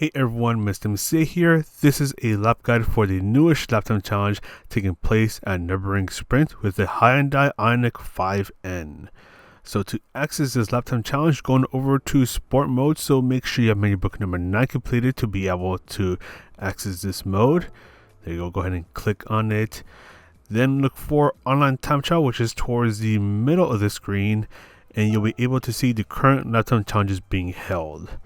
Hey everyone, Mr. MC here. This is a lap guide for the newest lap time challenge taking place at Nürburgring Sprint with the Hyundai IONIQ 5N. So to access this lap time challenge, going over to sport mode, so make sure you have menu book number 9 completed to be able to access this mode. There you go ahead and click on it. Then look for online time trial, which is towards the middle of the screen, and you'll be able to see the current lap time challenges being held.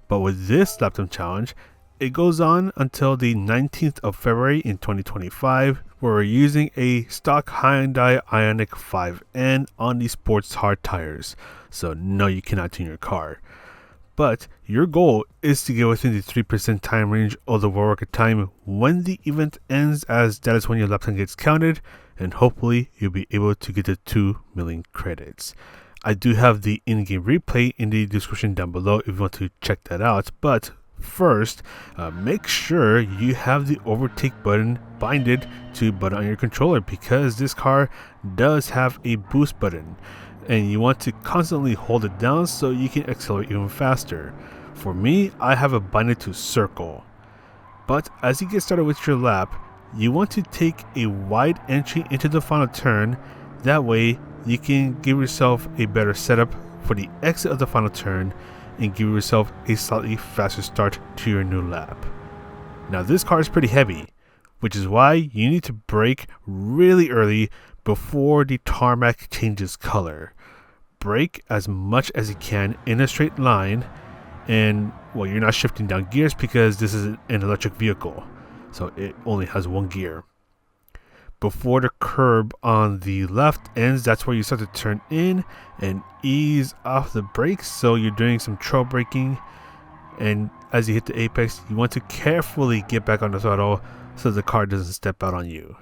But with this lap time challenge, it goes on until the 19th of February in 2025, where we're using a stock Hyundai IONIQ 5N on the sports hard tires. So no, you cannot tune your car. But your goal is to get within the 3% time range of the world record time when the event ends, as that is when your lap time gets counted, and hopefully you'll be able to get the 2 million credits. I do have the in-game replay in the description down below if you want to check that out. But first, make sure you have the overtake button binded to button on your controller, because this car does have a boost button and you want to constantly hold it down so you can accelerate even faster. For me, I have it binded to circle. But as you get started with your lap, you want to take a wide entry into the final turn. That way you can give yourself a better setup for the exit of the final turn and give yourself a slightly faster start to your new lap. Now this car is pretty heavy, which is why you need to brake really early before the tarmac changes color. Brake as much as you can in a straight line, and well, you're not shifting down gears because this is an electric vehicle, so it only has one gear. Before the curb on the left ends, that's where you start to turn in and ease off the brakes. So you're doing some trail braking, and as you hit the apex, you want to carefully get back on the throttle so the car doesn't step out on you.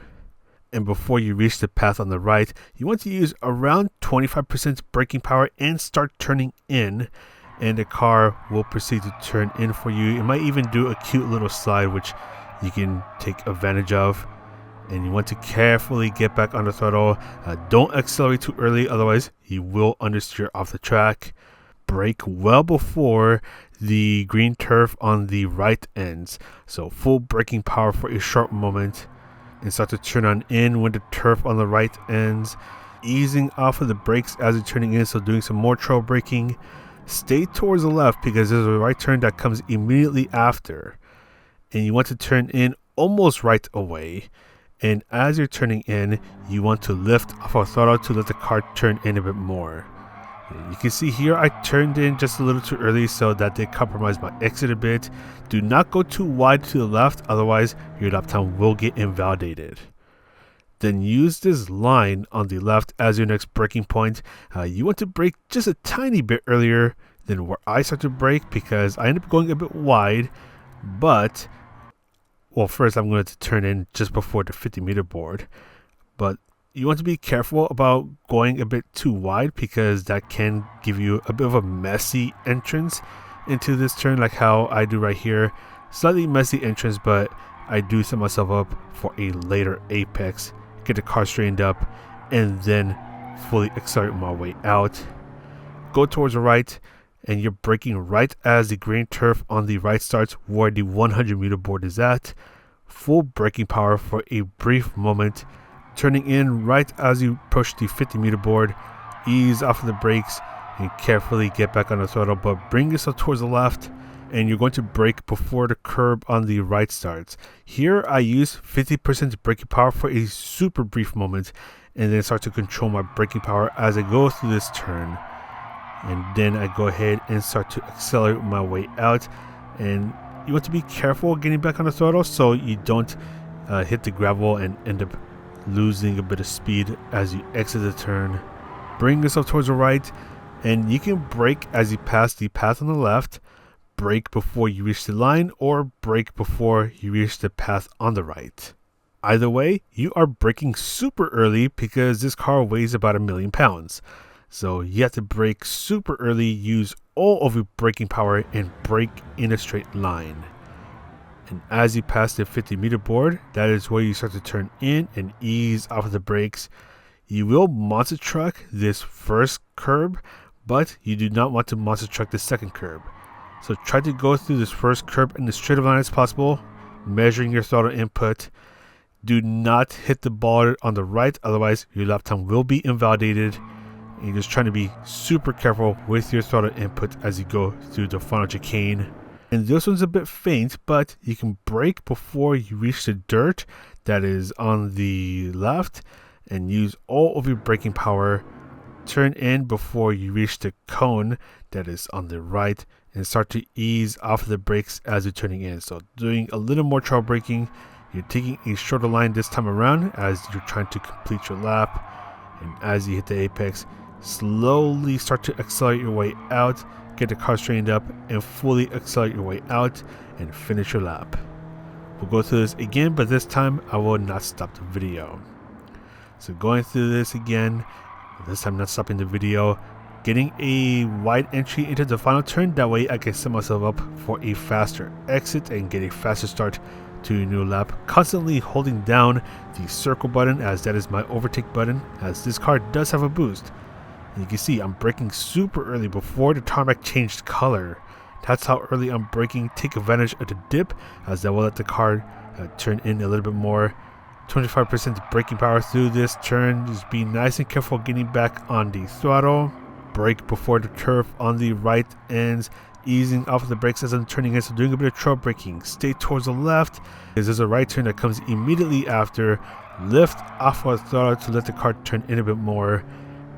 And before you reach the path on the right, you want to use around 25% braking power and start turning in, and the car will proceed to turn in for you. It might even do a cute little slide, which you can take advantage of. And you want to carefully get back on the throttle. Don't accelerate too early, otherwise you will understeer off the track. Brake well before the green turf on the right ends, so full braking power for a short moment, and start to turn on in when the turf on the right ends, easing off of the brakes as you're turning in, so doing some more trail braking. Stay towards the left because there's a right turn that comes immediately after, and you want to turn in almost right away. And as you're turning in, you want to lift off our throttle to let the car turn in a bit more. You can see here I turned in just a little too early, so that they compromised my exit a bit. Do not go too wide to the left, otherwise your lap time will get invalidated. Then use this line on the left as your next braking point. You want to brake just a tiny bit earlier than where I start to brake, because I end up going a bit wide, but well, first I'm going to turn in just before the 50-meter board, but you want to be careful about going a bit too wide, because that can give you a bit of a messy entrance into this turn, like how I do right here. Slightly messy entrance, but I do set myself up for a later apex, get the car straightened up, and then fully accelerate my way out. Go towards the right, and you're braking right as the green turf on the right starts, where the 100-meter board is at. Full braking power for a brief moment, turning in right as you push the 50-meter board. Ease off of the brakes and carefully get back on the throttle, but bring yourself towards the left, and you're going to brake before the curb on the right starts. Here I use 50% braking power for a super brief moment, and then start to control my braking power as I go through this turn. And then I go ahead and start to accelerate my way out, and you want to be careful getting back on the throttle so you don't hit the gravel and end up losing a bit of speed as you exit the turn. Bring yourself towards the right, and you can brake as you pass the path on the left, brake before you reach the line, or brake before you reach the path on the right. Either way, you are braking super early because this car weighs about 1 million pounds. So you have to brake super early, use all of your braking power, and brake in a straight line. And as you pass the 50-meter board, that is where you start to turn in and ease off of the brakes. You will monster truck this first curb, but you do not want to monster truck the second curb. So try to go through this first curb in as straight of line as possible, measuring your throttle input. Do not hit the ball on the right, otherwise your lap time will be invalidated. And you're just trying to be super careful with your throttle input as you go through the final chicane. And this one's a bit faint, but you can brake before you reach the dirt that is on the left and use all of your braking power. Turn in before you reach the cone that is on the right and start to ease off the brakes as you're turning in. So doing a little more trail braking, you're taking a shorter line this time around as you're trying to complete your lap. And as you hit the apex, slowly start to accelerate your way out, get the car straightened up, and fully accelerate your way out and finish your lap. We'll go through this again, but this time I will not stop the video. So going through this again, this time not stopping the video, getting a wide entry into the final turn, that way I can set myself up for a faster exit and get a faster start to a new lap, constantly holding down the circle button as that is my overtake button, as this car does have a boost. And you can see I'm braking super early before the tarmac changed color. That's how early I'm braking. Take advantage of the dip as that will let the car turn in a little bit more. 25% braking power through this turn. Just be nice and careful getting back on the throttle. Brake before the curve on the right ends, easing off the brakes as I'm turning in, so doing a bit of trail braking. Stay towards the left as there's a right turn that comes immediately after. Lift off of the throttle to let the car turn in a bit more.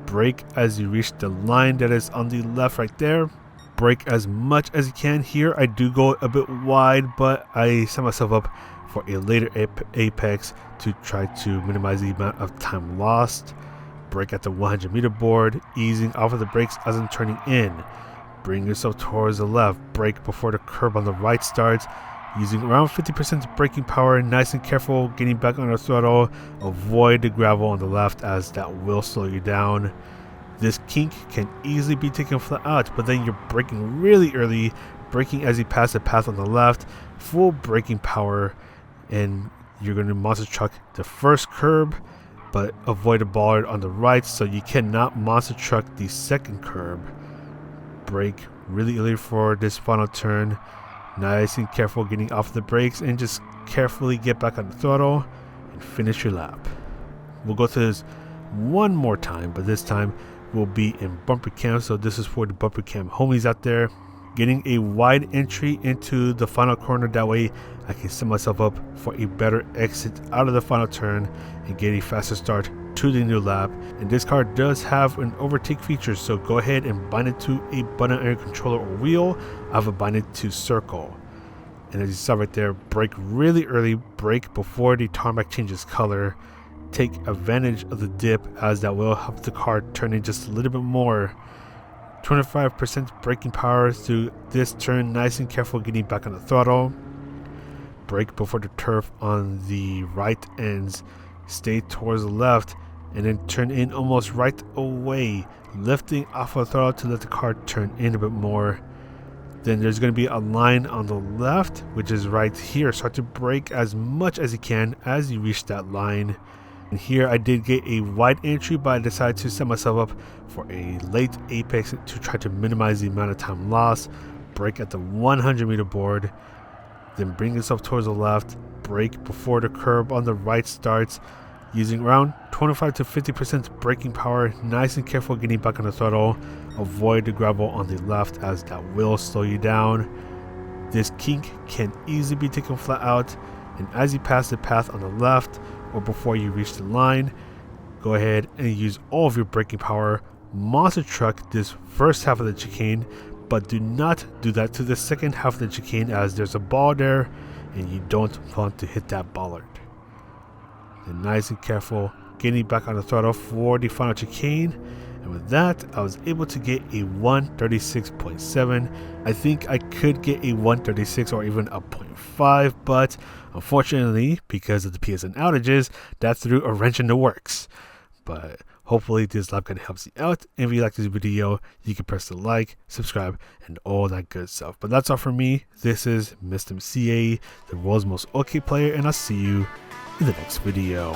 Brake as you reach the line that is on the left right there. Brake as much as you can. Here I do go a bit wide, but I set myself up for a later apex to try to minimize the amount of time lost. Brake at the 100 meter board, easing off of the brakes as I'm turning in. Bring yourself towards the left. Brake before the curb on the right starts, using around 50% braking power. Nice and careful getting back on the throttle. Avoid the gravel on the left as that will slow you down. This kink can easily be taken flat out, but then you're braking really early, braking as you pass the path on the left, full braking power, and you're going to monster truck the first curb, but avoid the bollard on the right, so you cannot monster truck the second curb. Brake really early for this final turn. Nice and careful getting off the brakes, and just carefully get back on the throttle and finish your lap. We'll go through this one more time, but this time will be in bumper cam, so this is for the bumper cam homies out there. Getting a wide entry into the final corner, that way I can set myself up for a better exit out of the final turn and get a faster start to the new lap. And this car does have an overtake feature, so go ahead and bind it to a button on your controller or wheel. I have it binded to circle. And as you saw right there, brake really early, brake before the tarmac changes color. Take advantage of the dip as that will help the car turn in just a little bit more. 25% braking power through this turn. Nice and careful getting back on the throttle. Brake before the turf on the right ends. Stay towards the left and then turn in almost right away, lifting off of the throttle to let the car turn in a bit more. Then there's going to be a line on the left, which is right here. Start to brake as much as you can as you reach that line. And here I did get a wide entry, but I decided to set myself up for a late apex to try to minimize the amount of time lost. Brake at the 100 meter board, then bring yourself towards the left. Brake before the curb on the right starts, using around 25 to 50% braking power. Nice and careful getting back on the throttle. Avoid the gravel on the left as that will slow you down. This kink can easily be taken flat out, and as you pass the path on the left or before you reach the line, go ahead and use all of your braking power. Monster truck this first half of the chicane, but do not do that to the second half of the chicane as there's a ball there and you don't want to hit that bollard. And nice and careful getting back on the throttle for the final chicane. And with that, I was able to get a 136.7. I think I could get a 136 or even a 0.5, but unfortunately, because of the PSN outages, that threw a wrench in the works. But hopefully this lap guide helps you out. And if you like this video, you can press the like, subscribe, and all that good stuff. But that's all for me. This is Mr. CA, the world's most okay player, and I'll see you in the next video.